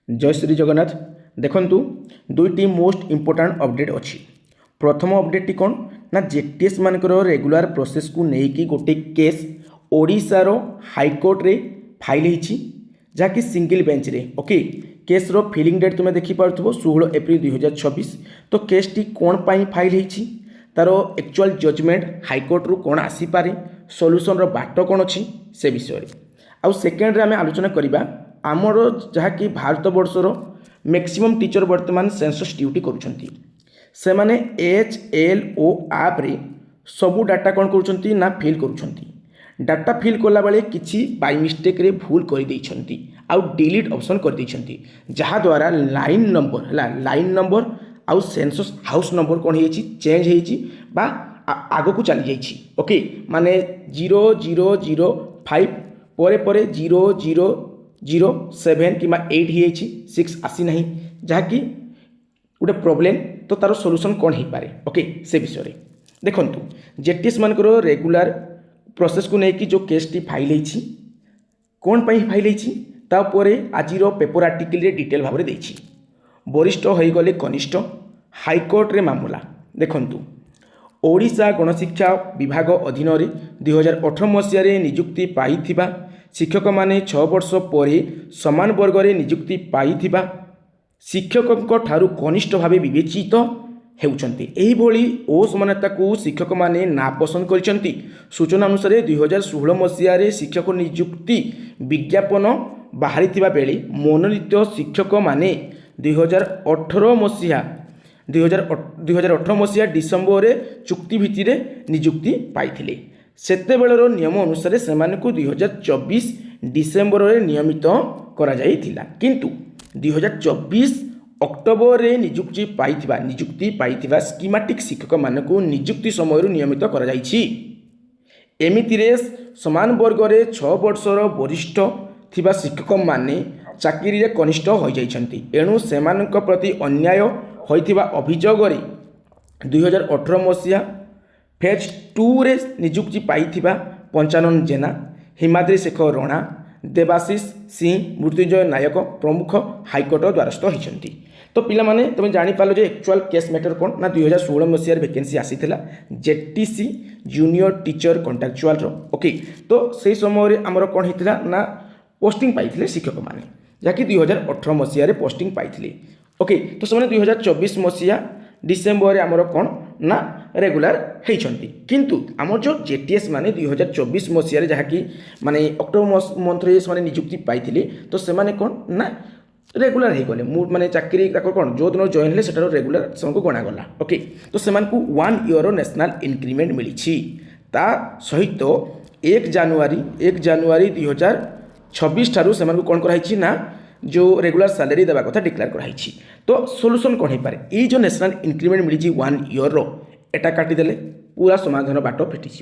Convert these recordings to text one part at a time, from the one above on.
जय श्री जगन्नाथ। देखंतु दुईटी most important update अच्छी। प्रथम अपडेट कौन ना जेटीएस मानकर रेगुलर प्रोसेस को लेकिन गोटे केस ओडिशार हाईकोर्ट रे फाइल होती जहाँकि सिंगल बेंच रे। ओके, केस रो फिलिंग डेट तुम्हें देखिपो 16 एप्रिल 2026। तो केस टी कौन पाई फाइल होती, तार एक्चुअल जजमेंट हाईकोर्ट रु कौन आसीपे, सॉल्यूशन रो बाट कौन अच्छी से विषय में। आउ सेकेंड रे आम आलोचना करवा आमर जहाँकि भारत बर्षर मैक्सिमम टीचर वर्तमान सेंसस ड्यूटी करुछंती। सेमाने HLO आप रे सबू डाटा कौन करुछंती ना फिल करुछंती। डाटा फिल कला बेले किछि बाय मिस्टेक रे भूल कर देइछंती आउ डिलीट ऑप्शन कर देइछंती, जहा द्वारा लाइन नंबर आउ सेंसस हाउस नंबर कौन होइछि चेंज होइछि बा आगो को चली जाइछि। ओके, माने 0005 परे परे 0007 कि 8 ही 6 आसी ना, जहाँकि गोटे प्रोब्लेम। तो तार सॉल्यूशन कौन हो पारे। ओके, से विषय में देखंतु जेटीएस मानकर रेगुलर प्रोसेस को लेकिन जो केस टी फाइल होती कौन पाई फाइल होती तापर आज पेपर आर्टिकल रे डिटेल भाव में देछि। वरिष्ठ हो गले कनिष्ठ हाईकोर्ट रे मामला। देखंतु ओडिशा गणशिक्षा विभाग अधीन 2018 मसीह नियुक्ति पाइथिबा शिक्षक माने 6 वर्ष पर समान वर्ग रे नियुक्ति पाइथिबा शिक्षक ठारू कनिष्ठ भाव विवेचित हेउचंती। एही भली असमानता को शिक्षक माने नापसंद करिसंती। सूचना अनुसार 2016 मसीह शिक्षक नियुक्ति विज्ञापन बाहरी बेले मनोनीत शिक्षक माने 2018 मसीहा डिसेम्बर चुक्ति भित्ति नियुक्ति पाइथिले। सेतेबेलर नियम अनुसार सेमानकु 2024 डिसेम्बर रे नियमित करा जाइथिला, किंतु 2024 अक्टोबर रे नियुक्ति पाइथिबा स्कीमेटिक शिक्षक मानकु नियुक्ति समय नियमित करा जाइछि। एमितिरे समान वर्ग रे 6 वर्षर वरिष्ठ थिबा शिक्षक माने चाकरी रे कनिष्ठ हो जाइछंती। एणु सेमानक प्रति अन्याय होइथिबा अभियोग रे 2018 मसीहा फेज 2 रे नियुक्ति पाइथिबा पंचानन जेना, हिमाद्री शेखर रणा, देवाशीष सिंह, मृत्युंजय नायक प्रमुख हाईकोर्ट द्वारस्थ होती। तो पिला माने तुम जानीपाल जे एक्चुअल केस मैटर कौन ना 2016 मसीह वैकेंसी आसीथिला जेटीसी जूनियर टीचर कंट्राक्चुअल रो। ओके, तो से समय आमर कौन होता ना पोस्टिंग पाइथिले शिक्षक माने जहाँकि 2018 मसीह पोस्टिंग पाइथिले। ओके, तो से 2024 मसीहा डिसेम्बर आमर कौन ना रेगुलर होती, किंतु आम जो जेटीएस माने 2024 मसीह जहाँकि माने अक्टोबर मंथ में नियुक्ति पाइथिले। तो से कौन ना रेगुलर हो गले माने चाकरी कौन जो दिन जॉइन हेले सेटार रेगुलर से गणागला। ओके, तो से 1 ईयर नेशनल इंक्रीमेंट मिली। ता सहित 1 जनवरी 2026 ठारू से कौन कराई ना जो रेगुलर सैलरी देवा कथा डिक्लेयर कराई। तो सॉल्यूशन कौन हो पारे, ये जो नेशनल इंक्रीमेंट मिली 1 ईयर रो एटा काटिदेले पूरा समाधान बाट फिटिज।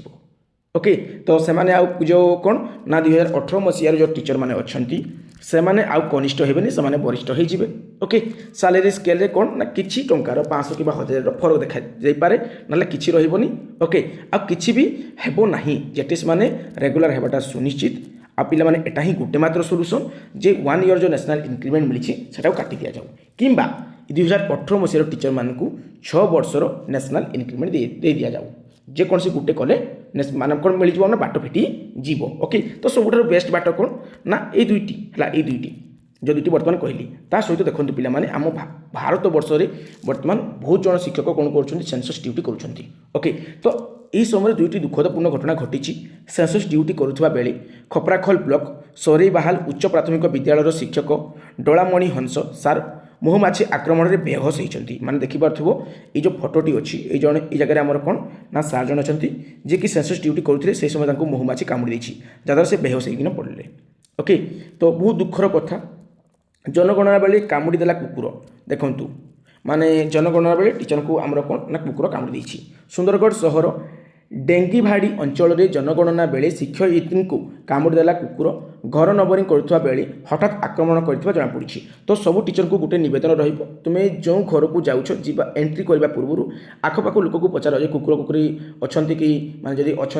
ओके, तो सेमाने आउ जो कौन ना 2018 मसीह जो टीचर माने अच्छी से माने आउ कनिष्ठ हेबेनी, से माने वरिष्ठ हो जिवे। ओके, सैलरी स्केल रे कौन ना किछि टंकार 500 कि 1000 फरक देखा जाई पारे, नाले किछि रहिबोनी। ओके, आ किछि भी हेबो नाही। जेटीएस माने रेगुलर हेबाटा सुनिश्चित। आ पिला माने एटा ही गुटे मात्र सॉल्यूशन जे 1 ईयर जो नेशनल इंक्रीमेंट मिली सेटा काटि दिया जाऊ, किंबा 2018 मसीह टीचर मानकु 6 वर्षर नेशनल इंक्रीमेंट दे दिया जाऊ। जे कौन से गुटे कले मान कौन मिल जाए बाट फिटी जीव। ओके, तो सबुठ बेस्ट बाट कौन ना ये दुईटी है, ये दुईटी जो दुईटी बर्तमान कहली ता सहित देखो पिला माने आम भारत वर्ष में बर्तमान बहुत जन शिक्षक कौन कर सेंसस ड्यूटी कर। ओके, तो यही समय दुईटी दुखदपूर्ण घटना घटी। सेंसस ड्यूटी करुवा बेले खपराखल ब्लॉक सरेईबाहाल उच्च प्राथमिक विद्यालय शिक्षक डोलामणि हंस सार महुमाछी आक्रमण में बेहोश होती। माने देखिपो ये जो फोटोटी अच्छी ये जन ये जगह आमर कौन ना सार जन अच्छा जी कि सेंसस ड्यूटी करुले से समय महुमाछी कामुड़ी जहाँद्वारा से बेहोश होना पड़े। ओके, तो बहुत दुखर कथा। जनगणना बेले कामुड़ी देला कुकुर। देखंतु माने जनगणना बेले टीचर को आमर कौन ना कुकुर कामुड़ी। सुंदरगढ़ सहर डेंगीभाड़ी अंचल में जनगणना बेले शिक्षयित्री को कामुड़ी देला कुकुर। घर नंबरिंग करुवा बेले हठात आक्रमण कर जमापड़ी। तो सब टीचर को गोटे नवेदन तुम्हें जो घर को जाऊछ जीवा एंट्री करने पूर्व आखपाख लोक को पचार कुकुर कुकुरी अच्छा कि माने जदि अच्छा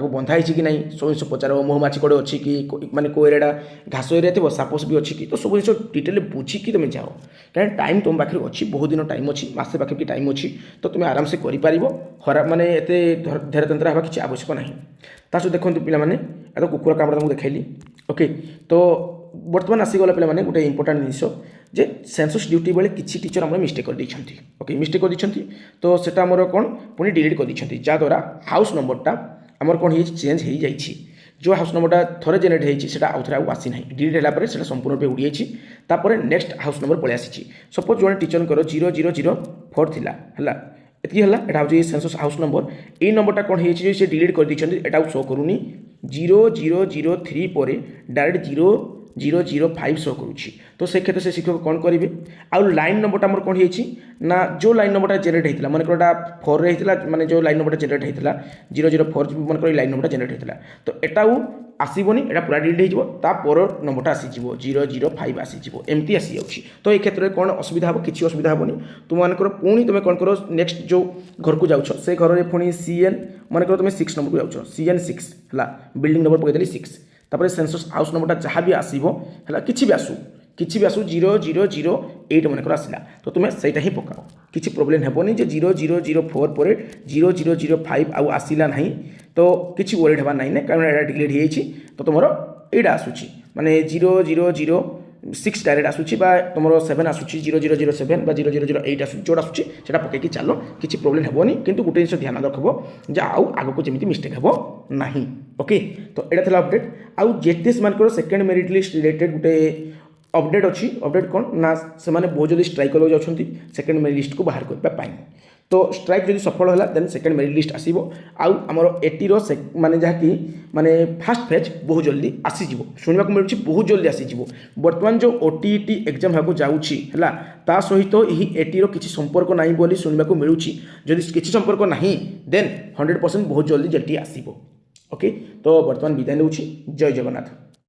बंधाई कि नहीं सब जिन पचार महुमाछी कड़े अच्छी कि माने को एरिया घास एरिया थी सापोस भी अच्छी कि तो सब जिन डिटेल बुझिकी तुम जाओ कहीं टाइम तुम पाखे अच्छी बहुत दिन टाइम अच्छी मसे पाखे टाइम अच्छी तो तुम आराम से कर माने एते धेर तंत्र हवा किसी आवश्यक ना। सहित देखो पे तो कुकुर कामड़ा तुमको देखली ओके। तो बर्तमान आसीगला पे गोटे इंपोर्टाट जिनिस जे सेंसस ड्यूटी बेले किसी टीचर आम मिस्टेक कर देछंती ओके मिस्टेक कर देछंती तो सेटा आमर कौन पुणी डिलीट कर देछंती जहाँद्वारा हाउस नंबरटा आमर कौन हो चेंज हो जाइए जो हाउस नंबरटा थरे जेनेट होता आउ थे आसी ना डिलीट होगा संपूर्ण रूप उड़ी जापर नेक्स्ट हाउस नंबर पलि आसी सपोज जो टीचर 0004 थिला हला एति हला एटा होची सेंसस हाउस नंबर ए नंबरटा कौन होइछि से डिलीट कर दिछंती एटा शो करूनी 0003 पर डायरेक्ट 0005 शो करुच्छी। तो से क्षेत्र से शिक्षक कौन करेंगे आउ लाइन नंबरटा मोर कौन होइछि ना जो लाइन नंबरटा जेनेरेट होता मन करा 4 रे होता माने जो लाइन नंबरटा जेनेरेट होता 004 मन कर लाइन नंबरटा जेनेरेट होता तो एटा आसबनी एटा पूरा डिलीट होपर नंबरटा आसीज 005 आसीज एमती आसी जाऊँगी। तो ये क्षेत्र में कौन असुविधा हम किसी असुविधा हेनी तुमको पुणी तुम कौन कर नेक्स्ट जो घर को जाऊँ से घर में पुणी CN मन कर तुम 6 नंबर को जाऊँ CN 6 है बिल्डिंग नंबर पकईदेली 6 तापर सेंसस हाउस नंबरटा जहाँ भी आसो है किसी भी आसू 0008 मनकर आसला तो तुम्हें सहीटा ही पकाओ किसी प्रोब्लेम हेबनी जे 0004 पर 0005 आउ आसला ना तो किसी वरीड हबार ना कारण यहाँ डिलीट हो तो तुम यहाँ आसूँ माने 0006 डायरेक्ट आसूँ तुम 7 आसूँ 0007 0008 आसूँ जोड़ा आसूँ से पकईकी चलो किसी प्रोब्लेम हेबनी किंतु गोटे जिन ध्यान रखब जे आउ आग को जमी मिस्टेक हे ना ओके। तो यहाँ था अपडेट आउ जेटीएस मान सेकेंड मेरिट लिस्ट रिलेटेड गोटे अपडेट अच्छी अपडेट कौन ना से बहुत जल्दी स्ट्राइक करके जाऊँगी सेकेंड मेरिट लिस्ट को बाहर करने तो स्ट्राइक जब सफल है देन सेकेंड मेरिट लिस्ट आसो आउ आमर 80 माने जहाँकि माने फास्ट फेज बहुत जल्दी आसीज शुणा मिलूँ बहुत जल्दी आसीज बर्तमान जो OTET एग्जाम होगा जाऊँगी ता सहित यही 80 किसी संपर्क ना बोली शुणा मिलूँ जदि किसी संपर्क ना देन 100% बहुत जल्दी जेटी आसो ओके। तो बर्तमान विदाय नौछि जय जगन्नाथ।